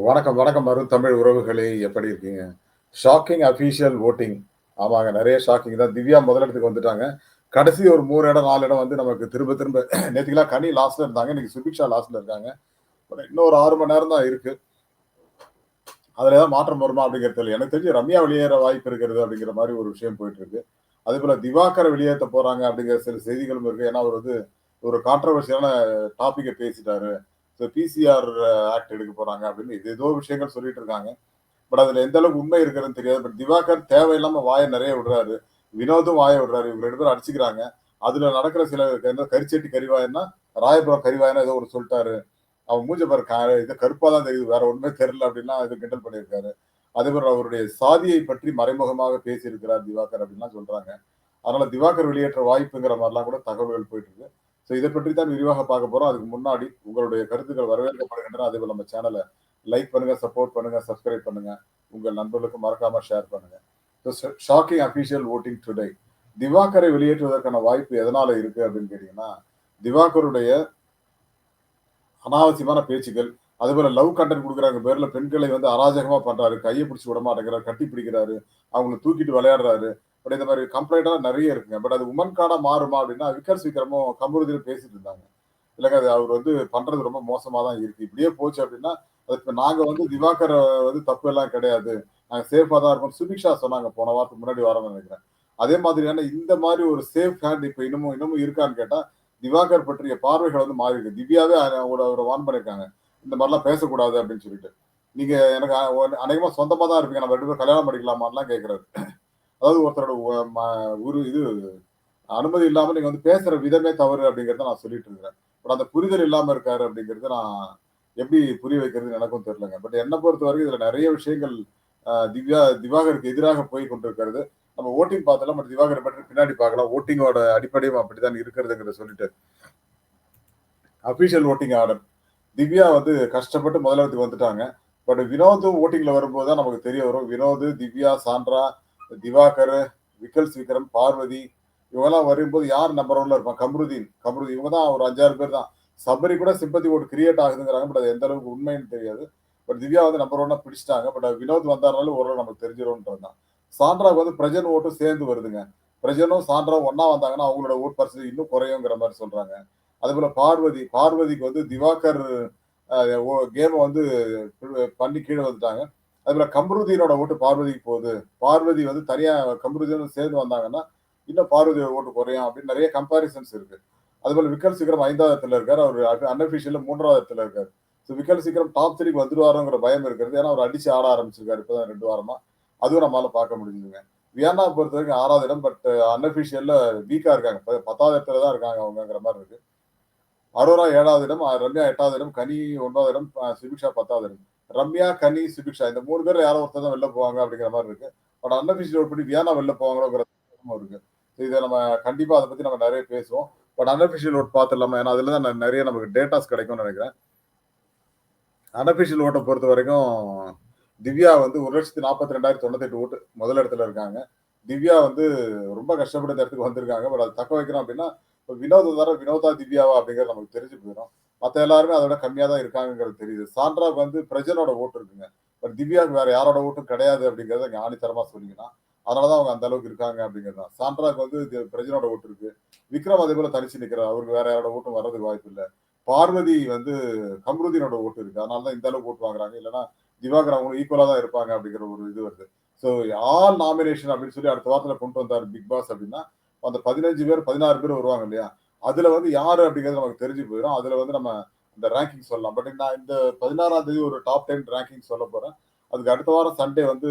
வணக்கம், வணக்கம் தமிழ் உறவுகளே! எப்படி இருக்கீங்க? Shocking official voting. ஆமாங்க. நெறைய ஷாக்கிங் தான். திவ்யா முதலிடத்துக்கு வந்துட்டாங்க. கடைசி ஒரு 3 இடம், 4 இடம் வந்து நமக்கு திரும்ப திரும்ப நேத்துக்கெல்லாம் கனி லாஸ்ட்ல இருந்தாங்க. இன்னைக்கு சுபிக்ஷா லாஸ்ட்ல இருக்காங்க. இன்னும் ஒரு 6 மணி நேரம் தான் இருக்கு. அதுல ஏதாவது மாற்றம் வருமா அப்படிங்கிறது தெரியல. எனக்கு தெரிஞ்சு ரம்யா வெளியேற வாய்ப்பு இருக்கிறது அப்படிங்கிற மாரி ஒரு விஷயம் போயிட்டு இருக்கு. அதேபோல திவாகர வெளியேத்த போறாங்க அப்படிங்கிற சில செய்திகளும் இருக்கு. ஏன்னா, அவர் வந்து ஒரு கான்ட்ரோவர்ஷியலான டாபிக்க பேசிட்டாரு. பிசிஆர் ஆக்ட் எடுக்க போறாங்க அப்படின்னு ஏதேதோ விஷயங்கள் சொல்லிட்டு இருக்காங்க. பட் அதுல எந்த அளவுக்கு உண்மை இருக்கிறதுன்னு தெரியாது. பட் திவாகர் தேவையில்லாம வாய நெறைய விடுறாரு. வினோதும் வாய விடுறாரு. இவங்க 2 பேரும் அடிச்சுக்கிறாங்க. அதுல நடக்கிற சில என்ன கரிச்சட்டி கரிவாயன்னா, ராயபுரம் கரிவாயன்னு ஏதோ ஒண்ணு சொல்ட்டாரு. அவன் மூஞ்ச பாரு இது கருப்பா தான் தெரியுது. வேற ஒண்ணுமே தெரியல அப்படின்லாம் இது கிண்டல் பண்ணியிருக்காரு. அதேபோல அவருடைய சாதியை பற்றி மறைமுகமாக பேசியிருக்கிறார் திவாகர் அப்படின்லாம் சொல்றாங்க. அதனால திவாகர் வெளியேற்ற வாய்ப்புங்கிற மாரிலாம் கூட தகவல்கள் போயிட்டு இருக்கு. இத பற்றி தான் விரிவாக பார்க்க போறோம். அதுக்கு முன்னாடி உங்களுடைய கருத்துக்கள் வரவேற்கப்படுகின்றன. அதேபோல நம்ம சேனல லைக் பண்ணுங்க, சப்போர்ட் பண்ணுங்க, சப்ஸ்கிரைப் பண்ணுங்க. உங்கள் நண்பர்களுக்கு மறக்காம ஷேர் பண்ணுங்க. Shocking official voting today. திவாகரை வெளியேற்றுவதற்கான வாய்ப்பு எதனால இருக்கு அப்படின்னு கேட்டீங்கன்னா, திவாகருடைய அனாவசியமான பேச்சுக்கள், அதுபோல லவ் கன்டென்ட் குடுக்குறாங்க பேர்ல பெண்களை வந்து அராஜகமா பண்றாரு. கைய பிடிச்சு விட மாட்டேங்கிறாரு. கட்டி பிடிக்கிறாரு. அவங்கள தூக்கிட்டு விளையாடுறாரு. பட் இந்த மாரி கம்ப்ளைண்ட்லாம் நெறைய இருக்குங்க. பட் அது உமன் கார்டா மாறுமா அப்படின்னா, விக்கர்ஸ் விக்ரமும் கமருதீனும் பேசிட்டு இருந்தாங்க. இல்லங்க அது அவர் வந்து பண்றது ரொம்ப மோசமா தான் இருக்கு. இப்படியே போச்சு அப்படின்னா, அதுக்கு நாங்க வந்து திவாகர வந்து தப்பு எல்லாம் கிடையாது. நாங்க சேஃபா தான் இருக்கோம். சுபிக்ஷா சொன்னாங்க போன வாரத்துக்கு முன்னாடி வாரம்னு நெனைக்கிறேன். அதே மாதிரியான இந்த மாரி ஒரு சேஃப் ஹேண்ட் இப்ப இன்னமும் இருக்கான்னு கேட்டா, திவாகர் பற்றிய பார்வைகள் வந்து மாறிருக்கு. திவ்யாவே அவர வார்ன் பண்ணியிருக்காங்க. இந்த மாரிலாம் பேசக்கூடாது அப்படின்னு சொல்லிட்டு. நீங்க எனக்கு அநேகமா சொந்தமா தான் இருப்பீங்க. நம்ம 2 பேரும் கல்யாணம் பண்ணிக்கலாமான்லாம் கேட்கிறாரு. அதாவது ஒருத்தரோட ஒரு இது அனுமதி இல்லாம நீங்க வந்து பேசுற விதமே தவறு அப்படிங்கிறத நான் சொல்லிட்டு இருக்கிறேன். பட் அந்த புரிதல் இல்லாம இருக்காரு அப்படிங்கிறது நான் எப்படி புரிய வைக்கிறதுன்னு எனக்கும் தெரியலங்க. பட் என்ன பொறுத்தவரைக்கும் இதுல நெறைய விஷயங்கள் திவாகருக்கு எதிராக போய் கொண்டிருக்கிறது. நம்ம வோட்டிங் பார்த்தலாம். பட் திவாகரை பற்றி பின்னாடி பார்க்கலாம். வோட்டிங்கோட அடிப்படையும் அப்படித்தான் இருக்கிறதுங்கிறத சொல்லிட்டு, அபிஷியல் வோட்டிங் ஆர்டர். திவ்யா வந்து கஷ்டப்பட்டு முதலிடத்துக்கு வந்துட்டாங்க. பட் வினோதும் வோட்டிங்ல வரும்போது தான் நமக்கு தெரிய வரும். வினோத், திவ்யா, சாண்ட்ரா, திவாகர், விக்கல்ஸ் விக்ரம், பார்வதி இவங்கலாம் வரும்போது யார் நம்பர் 1ல இருப்பான்? கம்ருதீன் இவங்க தான் ஒரு 5, 6 பேர் தான். சபரி கூட சிம்பத்தி ஓட் கிரியேட் ஆகுதுங்கிறாங்க. பட் அது எந்த அளவுக்கு உண்மைன்னு தெரியாது. பட் திவ்யா வந்து நம்பர் 1 பிடிச்சுட்டாங்க. பட் வினோத் வந்தாருனாலும் ஓரளவு நமக்கு தெரிஞ்சிரும்ன்றது தான். சாண்ட்ராவுக்கு வந்து பிரஜன் ஓட்டும் சேர்ந்து வருதுங்க. பிரஜனும் சாண்ட்ராவும் ஒண்ணா வந்தாங்கன்னா அவங்களோட ஓட் பெர்சன்டேஜ் இன்னும் குறையுங்கிற மாரி சொல்றாங்க. அதேபோல பார்வதிக்கு வந்து திவாகர் அ கேம வந்து பண்ணி கீழ வந்துட்டாங்க. அதுபோல கம்ருதீனோட ஓட்டு பார்வதிக்கு போகுது. பார்வதி வந்து தனியா கம்ருதீனும் சேர்ந்து வந்தாங்கன்னா, இன்னும் பார்வதியோட ஓட்டு குறையும் அப்படின்னு நெறைய கம்பேரிசன்ஸ் இருக்கு. அதுபோல விக்கல் சிக்ரம் 5வது இடத்துல இருக்காரு. அவரு அன்அஃபிஷியல்ல 3வது இடத்துல இருக்காரு. விக்கல் சிக்ரம் டாப் 3க்கு வந்துருவாரோங்கிற பயம் இருக்கிறது. ஏன்னா, அவர் அடிச்சு ஆட ஆரம்பிச்சிருக்காரு இப்பதான் 2 வாரமா. அதுவும் நம்மால பார்க்க முடிஞ்சுதுங்க. வியன்னா பொறுத்தவரைக்கும் 6வது இடம். பட் அன்அஃபிஷியல்ல வீக்கா இருக்காங்க. 10வது இடத்துல தான் இருக்காங்க அவங்கங்கிற மாரி இருக்கு. அரோரா 7வது இடம், ரம்யா 8வது இடம், கனி 9வது இடம், சுபிக்ஷா 10வது இடம். ரம்யா, கனி, சுபிக்ஷா இந்த 3 பேர்ல யாரோ ஒருத்தர் தான் வெளில போவாங்க அப்படிங்கிற மாரி இருக்கு. பட் அன்அஃபிஷியல் ஓட் படி வியானா வெளில போவாங்களோங்கிற இருக்கு. இத நம்ம கண்டிப்பா அத பத்தி நம்ம நெறைய பேசுவோம். பட் அன்அஃபிஷியல் ஓட் பார்த்துடலாமா? ஏன்னா அதுல தான் நெறைய நமக்கு டேட்டாஸ் கிடைக்கும்னு நெனைக்கிறேன். அன்அஃபிஷியல் ஓட்ட பொறுத்தவரைக்கும் திவ்யா வந்து 1,42,098 ஓட்டு முதல் இடத்துல இருக்காங்க. திவ்யா வந்து ரொம்ப கஷ்டப்பட்டு இந்த இடத்துக்கு வந்திருக்காங்க. பட் அத தக்க வைக்கணும் அப்டின்னா, வினோத் வந்தாரா, வினோதா, திவ்யாவா அப்படிங்கிறது நமக்கு தெரிஞ்சு போயிரும். மத்த எல்லாருமே அத விட கம்மியா தான் இருக்காங்கங்கிறது தெரியுது. சாண்ட்ராக்கு வந்து பிரஜனோட ஓட்டு இருக்குங்க. பட் திவ்யாவுக்கு வேற யாரோட ஓட்டும் கிடையாது அப்படிங்கிறத இங்க ஆணித்தரமா சொல்லிக்கலாம். அதனால தான் அவங்க அந்த அளவுக்கு இருக்காங்க அப்படிங்கிறது தான். சாண்ட்ராக்கு வந்து பிரஜனோட ஓட்டு இருக்கு. விக்ரம் அதே போல தனிச்சு நிக்கிறார். அவருக்கு வேற யாரோட ஓட்டும் வர்றதுக்கு வாய்ப்பு இல்ல. பார்வதி வந்து கம்ருதீனோட ஓட்டு இருக்கு. அதனால தான் இந்த அளவுக்கு ஓட்டு வாங்குறாங்க. இல்லன்னா திவாகர் அவங்களும் ஈக்குவலா தான் இருப்பாங்க அப்படிங்கிற ஒரு இது வருது. ஸோ ஆல் நாமினேஷன் அப்படின்னு சொல்லி அடுத்த வாரத்துல கொண்டு வந்தாரு பிக் பாஸ் அப்படின்னா, அந்த 15 பேர், 16 பேர் வருவாங்க இல்லையா? அதுல வந்து யாரு அப்படிங்கிறது நமக்கு தெரிஞ்சு போயிரும். அதுல வந்து நம்ம இந்த ரேங்கிங் சொல்லலாம். பட் நான் இந்த 16ஆம் தேதி ஒரு டாப் 10 ரேங்கிங் சொல்லப் போறேன். அதுக்கு அடுத்த வாரம் சண்டே வந்து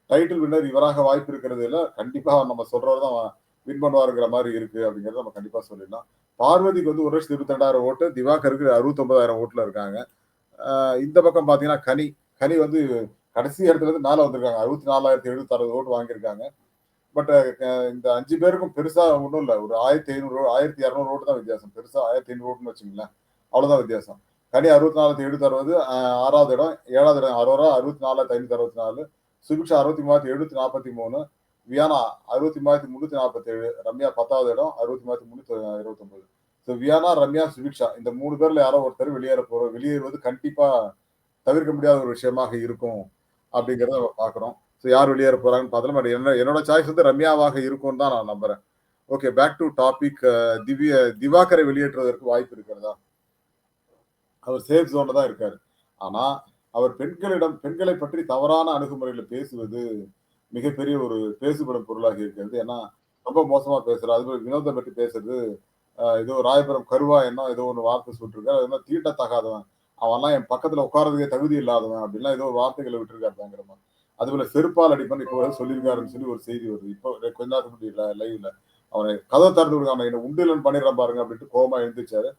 டைட்டில் வின்னர் இவராக வாய்ப்பு இருக்கிறது இல்ல. கண்டிப்பா நம்ம சொல்றவர் தான் வின் பண்ணுவாருங்கிற மாரி இருக்கு அப்படிங்கிறத நம்ம கண்டிப்பா சொல்லிடலாம். பார்வதிக்கு வந்து 1,22,000 ஓட்டு. திவாகருக்கு 69,000 ஓட்டுல இருக்காங்க. இந்த பக்கம் பார்த்தீங்கன்னா, கனி வந்து கடைசி இடத்துல இருந்து மேல வந்திருக்காங்க. 64,076 ஓட்டு வாங்கியிருக்காங்க. பட் இந்த 5 பேருக்கும் பெருசா ஒண்ணும் இல்ல. ஒரு 1,500 1,200 ஓட்டு தான் வித்தியாசம். பெருசா 1,500 ஓட்டுன்னு வச்சுக்கங்களேன். அவ்வளோதான் வித்தியாசம். கனி 64,760 6வது இடம். 7வது இடம் அரோரா 64,564 சுபிக்ஷா 63,743 வியானா 63,347 ரம்யா 10வது இடம் 63,329 வியானா, ரம்யா, சுபிக்ஷா இந்த 3 பேர்ல யாரோ ஒருத்தர் வெளியேறுவது கண்டிப்பா தவிர்க்க முடியாத ஒரு விஷயமாக இருக்கும் அப்படிங்கிறத நம்ம பார்க்குறோம். ஸோ யார் வெளியேற போறாங்கன்னு பார்த்தோம்னா, என்னோட சாய்ஸ் வந்து ரம்யாவாக இருக்கும்னு தான் நான் நம்புறேன். Okay, back to topic. திவாகரை வெளியேற்றுவதற்கு வாய்ப்பு இருக்கிறதா? அவர் சேஃப் ஜோன்ல தான் இருக்காரு. ஆனா, அவர் பெண்களை பற்றி தவறான அணுகுமுறையில பேசுவது மிகப்பெரிய ஒரு பேசுபடும் பொருளாகி இருக்கிறது. ஏன்னா, ரொம்ப மோசமா பேசுறார். அதுபோல வினோத பத்தி பேசுறது, ஏதோ ராயபுரம் கருவா ஏதோ ஒண்ணு வார்த்தை சொல்லிருக்காரு. அது மாரி தீண்டத்தகாதவன். அவன்லாம் என் பக்கத்துல உட்கார்றதுக்கே தகுதி இல்லாதவன் அப்படின்லாம் ஏதோ வார்த்தைகள விட்டுருக்காரு பயங்கரமா. அதுபோல செருப்பால் அடிப்பேன்னு இப்போ ஏதோ சொல்லியிருக்காருன்னு சொல்லி ஒரு செய்தி வருது. இப்போ கொஞ்ச நேரத்துக்கு முன்னாடி லைவ்ல. அவன கதவ திறந்து விடுங்க. அவன என்ன உண்டு இல்லன்னு பண்ணிடுறேன் பாருங்க அப்படின்ட்டு கோவமா எழுந்திரிச்சாரு.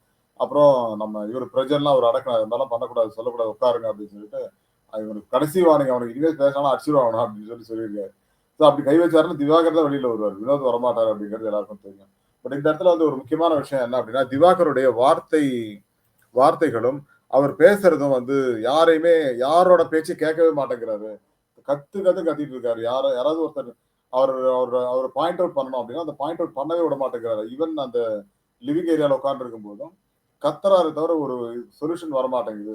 அப்புறம் நம்ம இவரு பிரஜன்லாம் அவர அடக்குனாரு. இதெல்லாம் பண்ணக்கூடாது, சொல்லக்கூடாது, உட்காருங்க அப்படின்னு சொல்லிட்டு, இவனுக்கு கடைசி வார்னிங். அவனுக்கு இனிமே பேசினாலும் அடிச்சுருவேன் அவன அப்படின்னு சொல்லியிருக்காரு. ஸோ அப்படி கை வச்சாருன்னா திவாகர் தான் வெளியில வருவாரு. வினோத் வரமாட்டாரு அப்படிங்கிறது எல்லாருக்கும் தெரியும். பட் இந்த இடத்துல வந்து ஒரு முக்கியமான விஷயம் என்ன அப்படின்னா, திவாகருடைய வார்த்தைகளும், அவர் பேசுறதும் வந்து யாரோட பேச்சையும் கேட்கவே மாட்டேங்கிறாரு. கத்திட்டு இருக்காரு. யாராவது ஒருத்தர் அவர் அவர் அவர பாயிண்ட் அவுட் பண்ணணும் அப்படின்னா, அந்த பாயிண்ட் அவுட் பண்ணவே விட மாட்டேங்கிறாரு. ஈவன் அந்த லிவிங் ஏரியால உட்கார்ந்திருக்கும் போதும், கத்துறாரே தவிர ஒரு சொல்யூஷன் வரமாட்டேங்குது.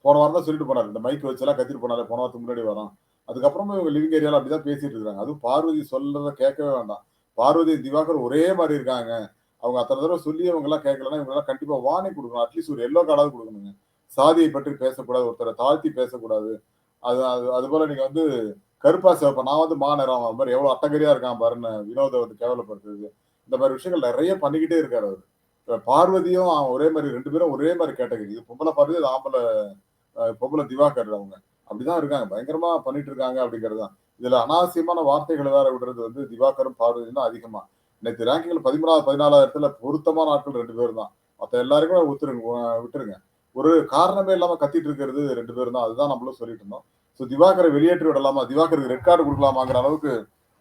போன வாரம் தான் சொல்லிட்டு போனாரு. இந்த மைக் வச்சுலாம் கத்திட்டு போனாரு. போன வாரத்துக்கு முன்னாடி வாரம். அதுக்கப்புறமும் இவங்க லிவிங் ஏரியால அப்படிதான் பேசிட்டு இருக்காங்க. அதுவும் பார்வதி சொல்றத கேட்கவே வேண்டாம். பார்வதி, திவாகர் ஒரே மாரி இருக்காங்க. அவங்க அத்தன தடவ சொல்லி இவங்கலாம் கேட்கலன்னா, இவங்கலாம் கண்டிப்பா வார்னிங் குடுக்கணும். அட்லீஸ்ட் ஒரு எல்லோ கார்டாவது குடுக்கணுங்க. சாதியை பற்றி பேசக்கூடாது. ஒருத்தர தாழ்த்தி பேசக்கூடாது. அது அது அதுபோல நீங்க வந்து கருப்பா, சிவப்பா நான் வந்து மாநிறம் அது மாரி எவ்வளோ அட்டகரியா இருக்கான் பாருன்னு வினோத வந்து கேவலப்படுத்துறது. இந்த மாரி விஷயங்கள் நெறைய பண்ணிக்கிட்டே இருக்காரு அவரு. பார்வதியும் ஒரே மாரி 2 பேரும் ஒரே மாரி கேட்டகரி. இது பொம்பள பார்வதி, இது பொம்பள திவாகர் அவங்க. அப்படிதான் இருக்காங்க. பயங்கரமா பண்ணிட்டு இருக்காங்க அப்படிங்கிறது தான். இதுல அனாவசியமான வார்த்தைகள வேற விடுறது வந்து திவாகரும், பார்வதியும் தான் அதிகமா. நேத்து ரேங்கிங்ல 13வது, 14வது இடத்துல பொருத்தமான ஆட்கள் 2 பேர் தான். மத்த எல்லாருக்குமே விட்டுருங்க. ஒரு காரணமே இல்லாம கத்திட்டு இருக்கிறது 2 பேரும் தான். அதுதான் நம்மளும் சொல்லிட்டு இருந்தோம். ஸோ திவாகரை வெளியேற்றி விடலாமா? திவாகருக்கு ரெட் கார்டு குடுக்கலாமாங்கிற அளவுக்கு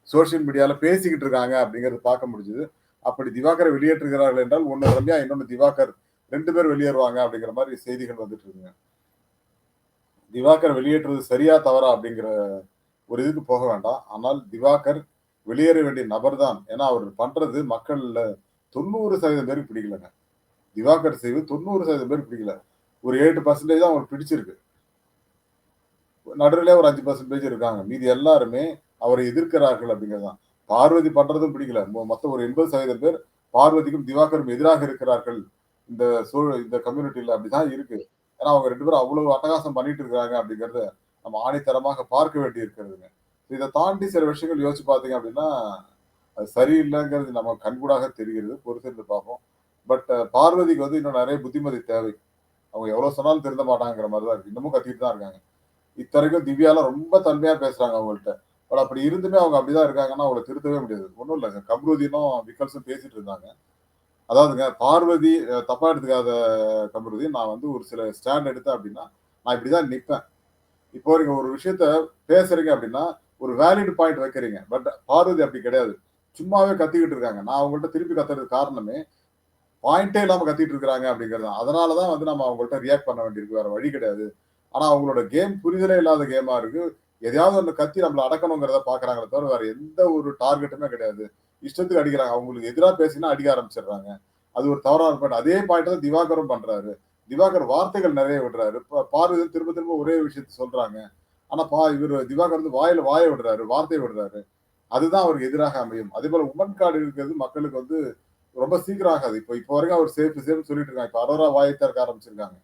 சோசியல் மீடியால பேசிக்கிட்டு இருக்காங்க அப்படிங்கிறது பார்க்க முடிஞ்சது. அப்படி திவாகரை வெளியேற்றுகிறார்கள் என்றால், ஒண்ணு ரம்யா, இன்னொன்னு திவாகர் 2 பேர் வெளியேறுவாங்க அப்படிங்கிற மாரி செய்திகள் வந்துட்டு இருக்குங்க. திவாகர் வெளியேற்றுவது சரியா? தவறா? அப்படிங்கிற ஒரு இதுக்கு போக வேண்டாம். ஆனால் திவாகர் வெளியேற வேண்டிய நபர் தான். ஏன்னா, அவர் பண்றது மக்கள்ல 90% பேருக்கு பிடிக்கலங்க. திவாகர் செய்வது 90% பேருக்கு பிடிக்கல. ஒரு 8% தான் அவங்களுக்கு பிடிச்சிருக்கு. நடுவுல ஒரு 5% இருக்காங்க. மீதி எல்லாருமே அவரை எதிர்க்கிறார்கள் அப்படிங்கிறது தான். பார்வதி பண்றதும் பிடிக்கல. மொத்தம் ஒரு 80% பேர் பார்வதிக்கும் திவாகரும் எதிராக இருக்கிறார்கள். இந்த கம்யூனிட்டில அப்படிதான் இருக்கு. ஏன்னா அவங்க 2 பேரும் அவ்வளவு அட்டகாசம் பண்ணிட்டு இருக்காங்க அப்படிங்கிறத நம்ம ஆணித்தரமாக பார்க்க வேண்டி இருக்கிறதுங்க. இத தாண்டி சில விஷயங்கள் யோசிச்சு பார்த்தீங்க அப்படின்னா, அது சரியில்லங்கிறது நம்ம கண்கூடாக தெரிகிறது. பொறுத்திருந்து பார்ப்போம். பட் பார்வதிக்கு வந்து இன்னும் நெறைய புத்திமதி தேவை. அவங்க எவ்வளவு சொன்னாலும் திருந்த மாட்டாங்கங்கிற மாரி தான் இருக்கு. இன்னமும் கத்திட்டு தான் இருக்காங்க. இத்தனைக்கும் திவ்யாலாம் ரொம்ப தன்மையா பேசுறாங்க அவங்கள்ட்ட. பட் அப்படி இருந்துமே அவங்க அப்படிதான் இருக்காங்கன்னா, அவங்கள திருத்தவே முடியாது. ஒண்ணும் இல்லங்க. கம்ருதீனும், விக்கல்ஸும் பேசிட்டு இருந்தாங்க. அதாவதுங்க, பார்வதி தப்பா எடுத்துக்காத கம்ருதீன். நான் வந்து ஒரு சில ஸ்டாண்ட் எடுத்தேன் அப்படின்னா, நான் இப்படிதான் நிப்பேன். இப்போ நீங்க ஒரு விஷயத்த பேசுறீங்க அப்படின்னா, ஒரு வேலிட் பாயிண்ட் வைக்கிறீங்க. பட் பார்வதி அப்படி கிடையாது. சும்மாவே கத்திக்கிட்டு இருக்காங்க. நான் அவங்கள்ட்ட திருப்பி கத்துறதுக்கு காரணமே, பாயிண்டே இல்லாம கத்திட்டு இருக்காங்க அப்படிங்கிறது தான். அதனால தான் வந்து நம்ம அவங்கள்ட்ட ரியாக்ட் பண்ண வேண்டியிருக்கு. வேற வழி கிடையாது. ஆனா அவங்களோட கேம் புரிதலே இல்லாத கேமா இருக்கு. எதையாவது ஒண்ணு கத்தி நம்மள அடக்கணுங்கிறத பார்க்குறாங்களே தவிர, வேற எந்த ஒரு டார்கெட்டுமே கிடையாது. இஷ்டத்துக்கு அடிக்கிறாங்க. அவங்களுக்கு எதிரா பேசினா அடிக்க ஆரம்பிச்சுடுறாங்க. அது ஒரு தவறான பாயிண்ட். அதே பாயிண்ட் தான் திவாகரும் பண்றாரு. திவாகர் வார்த்தைகள் நெறைய விடுறாரு. பார்வதி திரும்ப திரும்ப ஒரே விஷயத்த சொல்றாங்க. ஆனா திவாகர் வந்து வாய விடுறாரு. வார்த்தைய விடுறாரு. அதுதான் அவருக்கு எதிராக அமையும். அதேபோல உமன் கார்டு இருக்கிறது மக்களுக்கு வந்து ரொம்ப சீக்கிரம் ஆகாது. இப்போ வரைக்கும் அவர் சேஃப்ன்னு சொல்லிட்டு இருக்காங்க. இப்ப அரோரா வாய திறக்க ஆரம்பிச்சிருக்காங்க.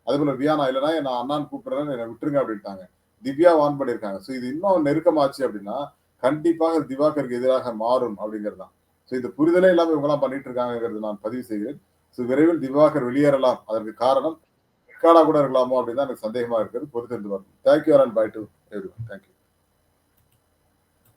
அதேபோல வியானா இல்லன்னா என்ன அண்ணான்னு கூப்பிடுறேன்னு என்ன விட்டுருங்க அப்படின்ட்டாங்க. திவ்யா வார்ன் பண்ணியிருக்காங்க. ஸோ இது இன்னும் நெருக்கமாச்சு அப்படின்னா, கண்டிப்பாக திவாகருக்கு எதிராக மாறும் அப்படிங்கிறது தான். ஸோ இந்த புரிதலே இல்லாம இவங்கலாம் பண்ணிட்டு இருக்காங்கங்கிறது நான் பதிவு செய்கிறேன். ஸோ விரைவில் திவாகர் வெளியேறலாம். அதற்கு காரணம் ரெட் கார்டா கூட இருக்கலாமோ அப்படின்னு தான் எனக்கு சந்தேகமா இருக்குது. பொறுத்திருந்து பார்ப்போம். Thank you and bye to everyone. Thank you.